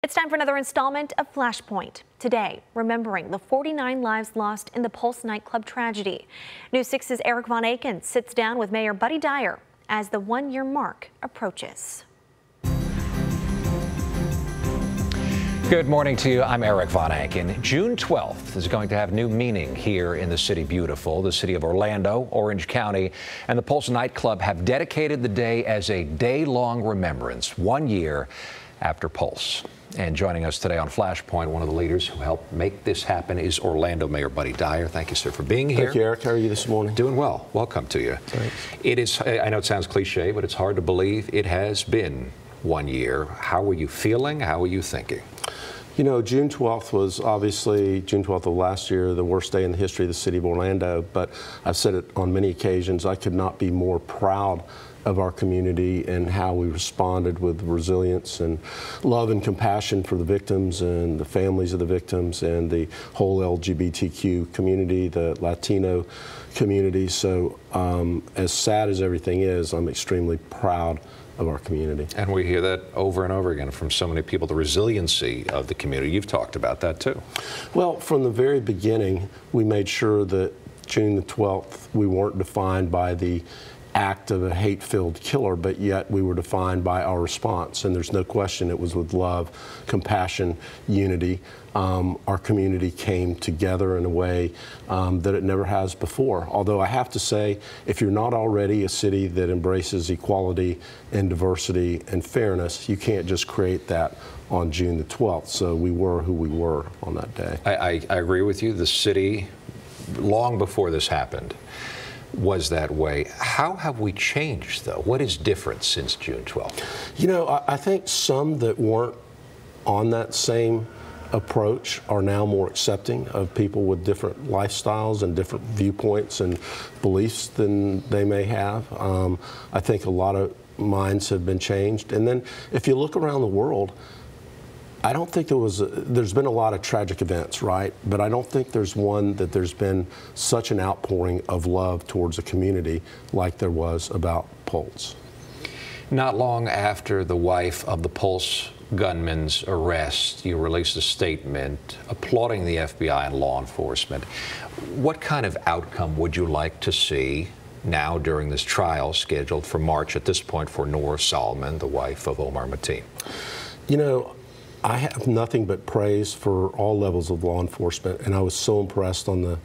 It's time for another installment of Flashpoint. Today, remembering the 49 lives lost in the Pulse nightclub tragedy. News 6's Eric Von Aken sits down with Mayor Buddy Dyer as the one-year mark approaches. Good morning to you. I'm Eric Von Aken. June 12th is going to have new meaning here in the City Beautiful. The city of Orlando, Orange County, and the Pulse nightclub have dedicated the day as a day-long remembrance, 1 year after Pulse. And joining us today on Flashpoint, one of the leaders who helped make this happen is Orlando Mayor Buddy Dyer. Thank you, sir, for being here. Thank you, Eric. How are you this morning? Doing well. Welcome to you. Thanks. It is, I know it sounds cliche, but it's hard to believe it has been 1 year. How were you feeling? How were you thinking? You know, June 12th was obviously, June 12th of last year, the worst day in the history of the city of Orlando. But I've said it on many occasions, I could not be more proud of our community and how we responded with resilience and love and compassion for the victims and the families of the victims and the whole LGBTQ community, the Latino community. So as sad as everything is, I'm extremely proud of our community. And we hear that over and over again from so many people, the resiliency of the community. You've talked about that too. Well, from the very beginning, we made sure that June the 12th, we weren't defined by the act of a hate-filled killer, but yet we were defined by our response. And there's no question it was with love, compassion, unity. Our community came together in a way that it never has before. Although I have to say, if you're not already a city that embraces equality and diversity and fairness, you can't just create that on June the 12th. So we were who we were on that day. I agree with you. The city, long before this happened, was that way. How have we changed, though? What is different since June 12th? You know, I think some that weren't on that same approach are now more accepting of people with different lifestyles and different viewpoints and beliefs than they may have. I think a lot of minds have been changed. And then if you look around the world, I don't think there's been a lot of tragic events, right? But I don't think there's one that there's been such an outpouring of love towards a community like there was about Pulse. Not long after the wife of the Pulse gunman's arrest, you released a statement applauding the FBI and law enforcement. What kind of outcome would you like to see now during this trial scheduled for March at this point for Noor Salman, the wife of Omar Mateen? You know, I have nothing but praise for all levels of law enforcement, and I was so impressed on the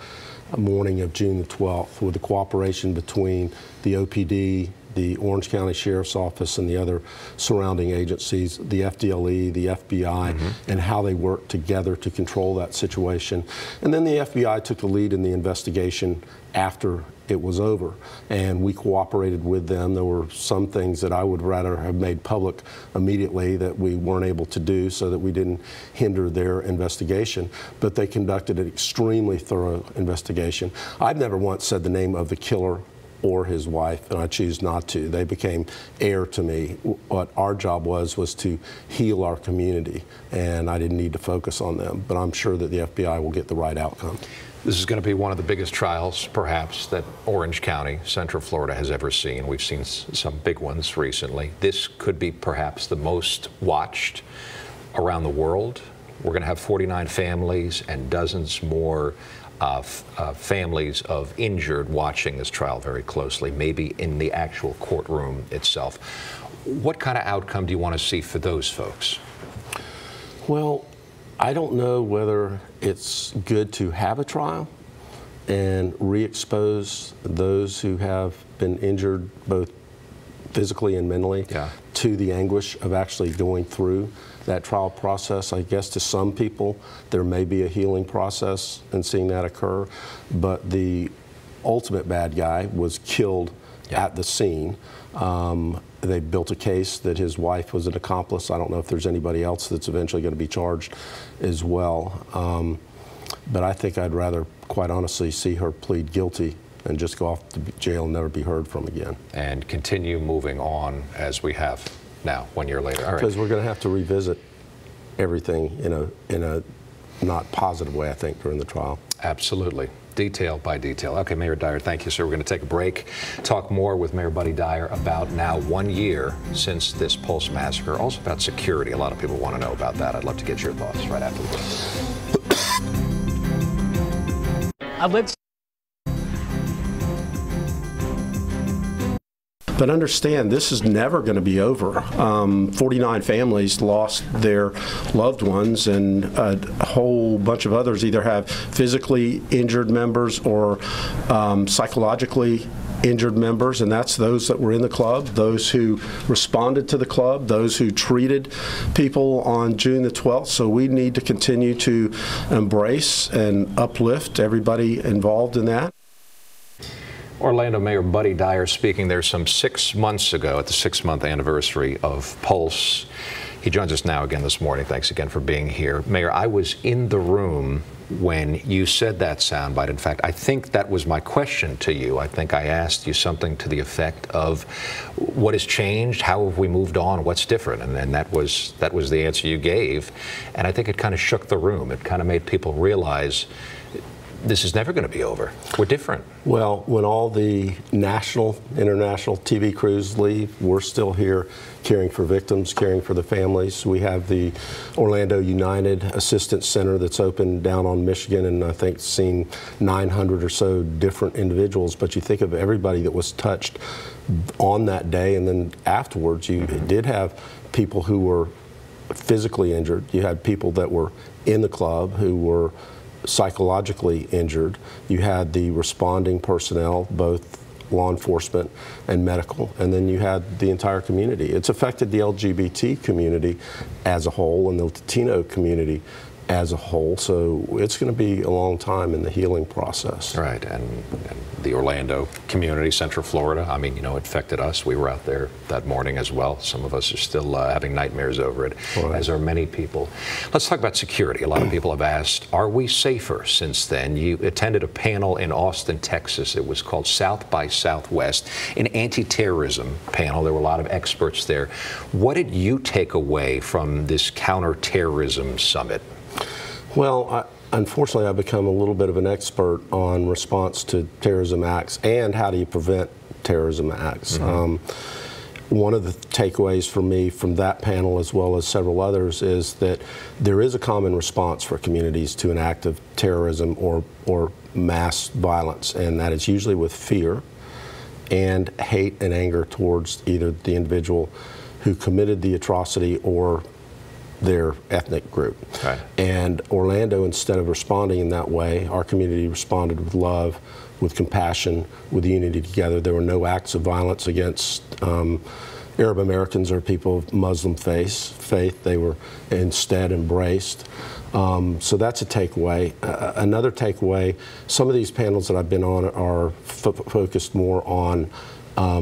morning of June the 12th with the cooperation between the OPD, the Orange County Sheriff's Office, and the other surrounding agencies, the FDLE, the FBI, and how they worked together to control that situation. And then the FBI took the lead in the investigation after it was over, and we cooperated with them. There were some things that I would rather have made public immediately that we weren't able to do so that we didn't hinder their investigation, but they conducted an extremely thorough investigation. I've never once said the name of the killer or his wife, and I choose not to. They became air to me. What our job was to heal our community, and I didn't need to focus on them, but I'm sure that the FBI will get the right outcome. This is going to be one of the biggest trials, perhaps, that Orange County, Central Florida, has ever seen. We've seen some big ones recently. This could be perhaps the most watched around the world. We're going to have 49 families and dozens more families of injured watching this trial very closely, maybe in the actual courtroom itself. What kind of outcome do you want to see for those folks? Well, I don't know whether it's good to have a trial and re-expose those who have been injured both physically and mentally to the anguish of actually going through that trial process. I guess to some people there may be a healing process in seeing that occur, but the ultimate bad guy was killed at the scene. They built a case that his wife was an accomplice. I don't know if there's anybody else that's eventually going to be charged as well. But I think I'd rather, quite honestly, see her plead guilty and just go off to jail and never be heard from again. And continue moving on as we have now, 1 year later. All right. Because we're going to have to revisit everything in a not positive way, I think, during the trial. Absolutely. Detail by detail. Okay, Mayor Dyer, thank you, sir. We're going to take a break, talk more with Mayor Buddy Dyer about now 1 year since this Pulse massacre, also about security. A lot of people want to know about that. I'd love to get your thoughts right after this. But understand, this is never going to be over. 49 families lost their loved ones, and a whole bunch of others either have physically injured members or psychologically injured members, and that's those that were in the club, those who responded to the club, those who treated people on June the 12th. So we need to continue to embrace and uplift everybody involved in that. Orlando Mayor Buddy Dyer speaking there some 6 months ago at the 6-month anniversary of Pulse. He joins us now again this morning. Thanks again for being here. Mayor, I was in the room when you said that soundbite. In fact, I think that was my question to you. I think I asked you something to the effect of what has changed, how have we moved on, what's different, and then that was the answer you gave. And I think it kind of shook the room. It kind of made people realize this is never going to be over. We're different. Well, when all the national, international TV crews leave, we're still here caring for victims, caring for the families. We have the Orlando United Assistance Center that's open down on Michigan, and I think seen 900 or so different individuals. But you think of everybody that was touched on that day, and then afterwards you did have people who were physically injured. You had people that were in the club who were psychologically injured. You had the responding personnel, both law enforcement and medical, and then you had the entire community. It's affected the LGBT community as a whole and the Latino community as a whole, so it's going to be a long time in the healing process. Right, and the Orlando community, Central Florida, I mean, you know, it affected us. We were out there that morning as well. Some of us are still having nightmares over it, right, as are many people. Let's talk about security. A lot of people have asked, are we safer since then? You attended a panel in Austin, Texas. It was called South by Southwest, an anti-terrorism panel. There were a lot of experts there. What did you take away from this counterterrorism summit? Well, unfortunately, I've become a little bit of an expert on response to terrorism acts and how do you prevent terrorism acts. One of the takeaways for me from that panel, as well as several others, is that there is a common response for communities to an act of terrorism or mass violence, and that is usually with fear and hate and anger towards either the individual who committed the atrocity or their ethnic group. Right. And Orlando, instead of responding in that way, our community responded with love, with compassion, with unity together. There were no acts of violence against Arab Americans or people of Muslim faith. They were instead embraced. So that's a takeaway. Another takeaway, some of these panels that I've been on are focused more on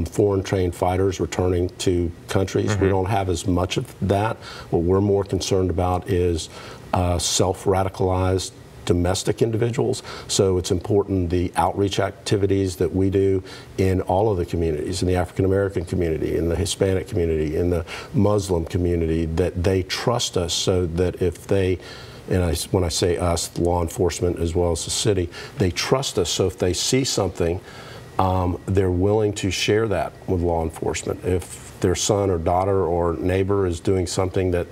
foreign trained fighters returning to countries. We don't have as much of that. What we're more concerned about is self-radicalized domestic individuals. So it's important the outreach activities that we do in all of the communities, in the African American community, in the Hispanic community, in the Muslim community, that they trust us so that if they, and when I say us, law enforcement as well as the city, they trust us so if they see something, they're willing to share that with law enforcement. If their son or daughter or neighbor is doing something that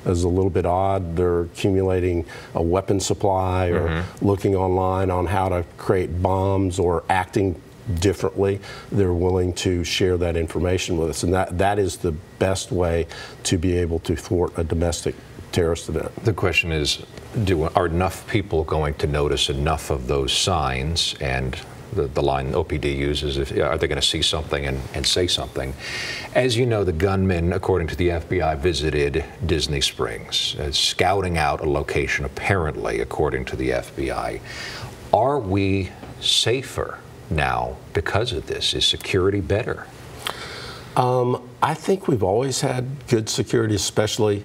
is a little bit odd, they're accumulating a weapon supply or looking online on how to create bombs or acting differently, they're willing to share that information with us. And that is the best way to be able to thwart a domestic terrorist event. The question is, are enough people going to notice enough of those signs? And the line OPD uses, are they going to see something and say something? As you know, the gunman, according to the FBI, visited Disney Springs, scouting out a location, apparently, according to the FBI. Are we safer now because of this? Is security better? I think we've always had good security, especially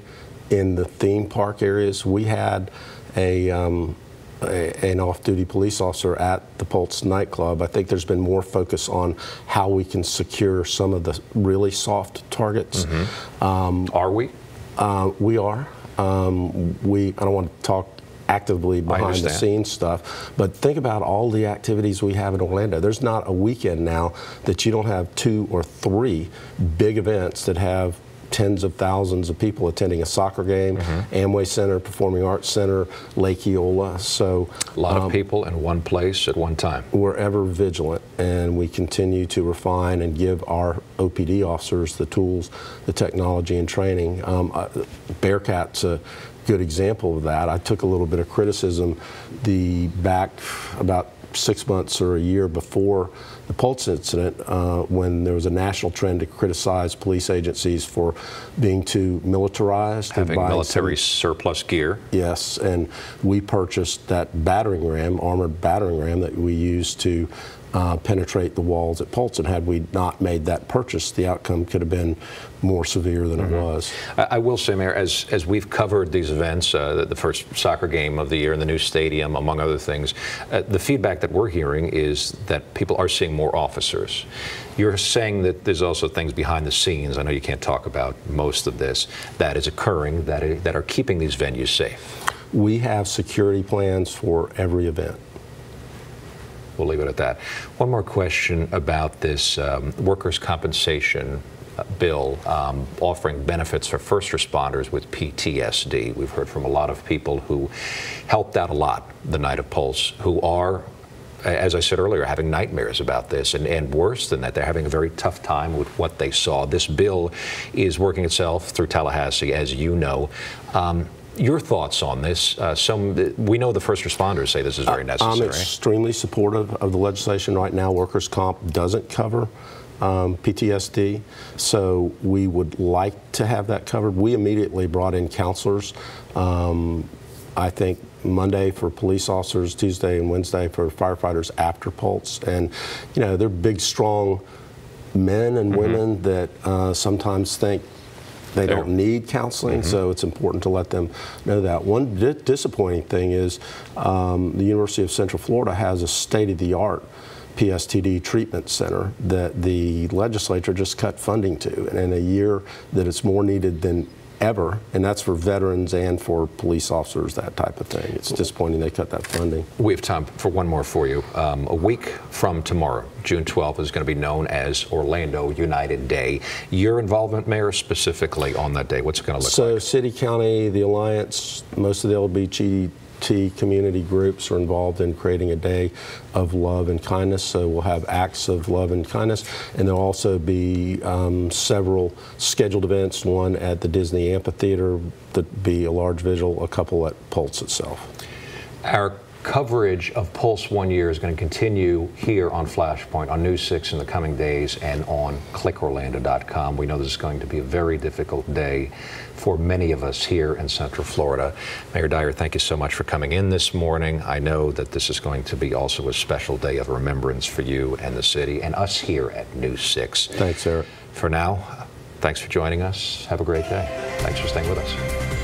in the theme park areas. We had an off-duty police officer at the Pulse nightclub. I think there's been more focus on how we can secure some of the really soft targets. Are we? We are. I don't want to talk actively behind the scenes stuff. But think about all the activities we have in Orlando. There's not a weekend now that you don't have 2 or 3 big events that have tens of thousands of people attending a soccer game, Amway Center, Performing Arts Center, Lake Eola. So a lot of people in one place at one time. We're ever vigilant, and we continue to refine and give our OPD officers the tools, the technology, and training. Bearcat's a good example of that. I took a little bit of criticism back about 6 months or a year before the Pulse incident, when there was a national trend to criticize police agencies for being too militarized. Having military surplus gear. Yes, and we purchased that battering ram, armored battering ram that we used to penetrate the walls at Pulse, and had we not made that purchase, the outcome could have been more severe than it was. I will say, Mayor, as we've covered these events, the first soccer game of the year in the new stadium, among other things, the feedback that we're hearing is that people are seeing more officers. You're saying that there's also things behind the scenes, I know you can't talk about most of this, that is occurring that are keeping these venues safe. We have security plans for every event. We'll leave it at that. One more question about this workers' compensation bill offering benefits for first responders with PTSD. We've heard from a lot of people who helped out a lot the night of Pulse, who are, as I said earlier, having nightmares about this, and worse than that, they're having a very tough time with what they saw. This bill is working itself through Tallahassee, as you know. Your thoughts on this? We know the first responders say this is very necessary. I'm extremely supportive of the legislation right now. Workers' comp doesn't cover PTSD, so we would like to have that covered. We immediately brought in counselors. I think Monday for police officers, Tuesday and Wednesday for firefighters after Pulse, and you know, they're big, strong men and women that sometimes think they don't need counseling, so it's important to let them know that. One disappointing thing is the University of Central Florida has a state-of-the-art PSTD treatment center that the legislature just cut funding to, and in a year that it's more needed than ever, and that's for veterans and for police officers, that type of thing. It's disappointing they cut that funding. We have time for one more for you. A week from tomorrow, June 12th, is going to be known as Orlando United Day. Your involvement, Mayor, specifically on that day, what's it going to look like? So City, County, the Alliance, most of the LGBT community groups are involved in creating a day of love and kindness, so we'll have acts of love and kindness, and there'll also be several scheduled events, one at the Disney Amphitheater, that'd be a large vigil, a couple at Pulse itself. Our coverage of Pulse 1 year is going to continue here on Flashpoint, on News 6 in the coming days, and on clickorlando.com. We know this is going to be a very difficult day for many of us here in Central Florida. Mayor Dyer, thank you so much for coming in this morning. I know that this is going to be also a special day of remembrance for you and the city and us here at News 6. Thanks, Eric. For now, thanks for joining us. Have a great day. Thanks for staying with us.